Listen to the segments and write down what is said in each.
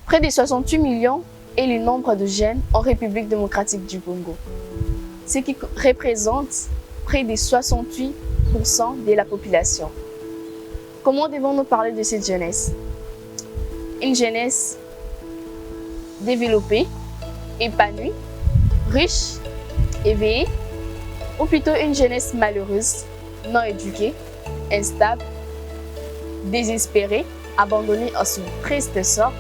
Près de 68 millions est le nombre de jeunes en République démocratique du Congo, ce qui représente près de 68% de la population. Comment devons-nous parler de cette jeunesse? Une jeunesse développée, épanouie, riche, éveillée, ou plutôt une jeunesse malheureuse, non éduquée, instable, désespérée, abandonnée à son triste sort,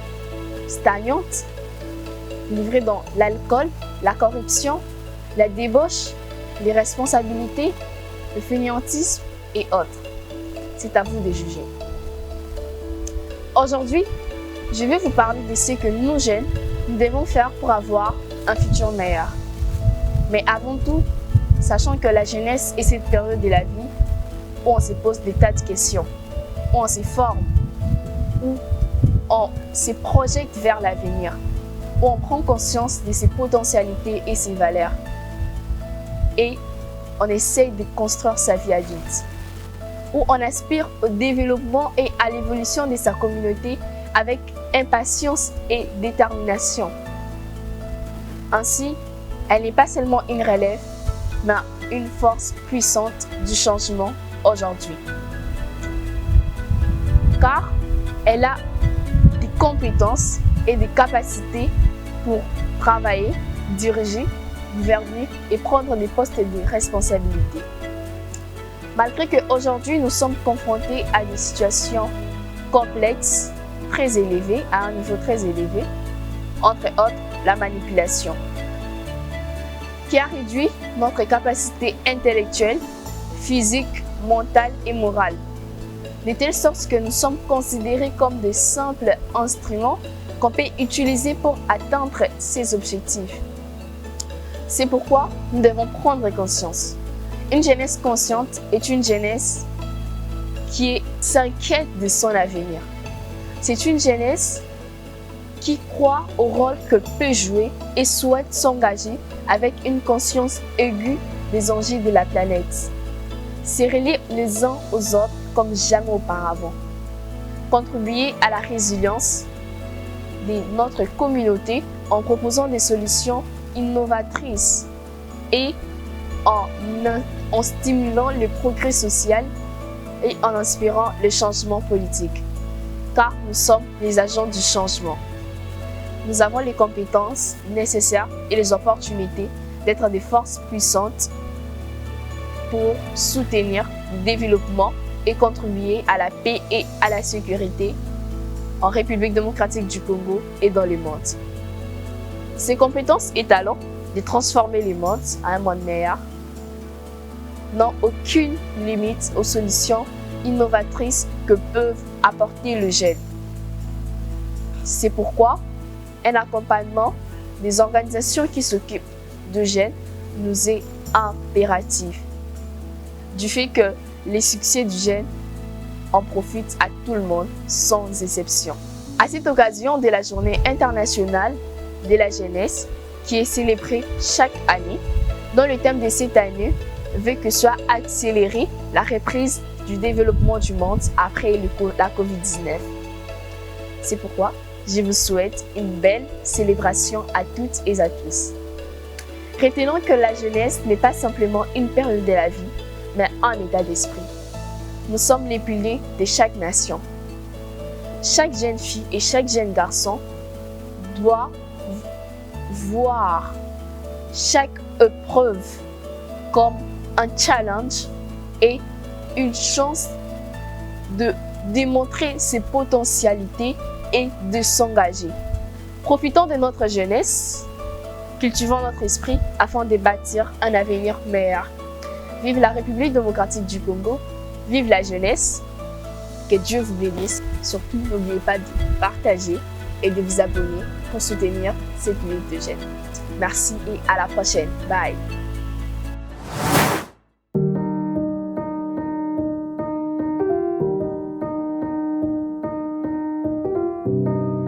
stagnante, livrée dans l'alcool, la corruption, la débauche, les responsabilités, le fainéantisme et autres. C'est à vous de juger. Aujourd'hui, je vais vous parler de ce que nous jeunes, nous devons faire pour avoir un futur meilleur. Mais avant tout, sachant que la jeunesse est cette période de la vie où on se pose des tas de questions, où on se forme, où on se projette vers l'avenir, où on prend conscience de ses potentialités et ses valeurs. Et on essaye de construire sa vie adulte, où on aspire au développement et à l'évolution de sa communauté avec impatience et détermination. Ainsi, elle n'est pas seulement une relève, mais une force puissante du changement aujourd'hui. Car elle a des compétences et des capacités pour travailler, diriger, gouverner et prendre des postes de responsabilité. Malgré qu'aujourd'hui nous sommes confrontés à des situations complexes, très élevées, à un niveau très élevé, entre autres la manipulation, qui a réduit notre capacité intellectuelle, physique, mentale et morale, de telle sorte que nous sommes considérés comme de simples instruments qu'on peut utiliser pour atteindre ces objectifs. C'est pourquoi nous devons prendre conscience. Une jeunesse consciente est une jeunesse qui s'inquiète de son avenir. C'est une jeunesse qui croit au rôle que peut jouer et souhaite s'engager avec une conscience aiguë des enjeux de la planète. Se relier les uns aux autres comme jamais auparavant. Contribuer à la résilience de notre communauté en proposant des solutions innovatrices et en stimulant le progrès social et en inspirant le changement politique. Car nous sommes les agents du changement. Nous avons les compétences nécessaires et les opportunités d'être des forces puissantes pour soutenir le développement et contribuer à la paix et à la sécurité en République démocratique du Congo et dans le monde. Ces compétences et talents de transformer le monde à un monde meilleur n'ont aucune limite aux solutions innovatrices que peuvent apporter le jeune. C'est pourquoi un accompagnement des organisations qui s'occupent de jeunes nous est impératif. Du fait que les succès du jeune en profitent à tout le monde, sans exception. À cette occasion de la Journée internationale de la jeunesse, qui est célébrée chaque année, dont le thème de cette année veut que soit accélérée la reprise du développement du monde après la COVID-19. C'est pourquoi je vous souhaite une belle célébration à toutes et à tous. Retenons que la jeunesse n'est pas simplement une période de la vie, mais un état d'esprit. Nous sommes les piliers de chaque nation. Chaque jeune fille et chaque jeune garçon doit voir chaque épreuve comme un challenge et une chance de démontrer ses potentialités et de s'engager. Profitons de notre jeunesse, cultivons notre esprit afin de bâtir un avenir meilleur. Vive la République démocratique du Congo, vive la jeunesse, que Dieu vous bénisse. Surtout, n'oubliez pas de partager et de vous abonner pour soutenir cette minute de jeunes. Merci et à la prochaine. Bye.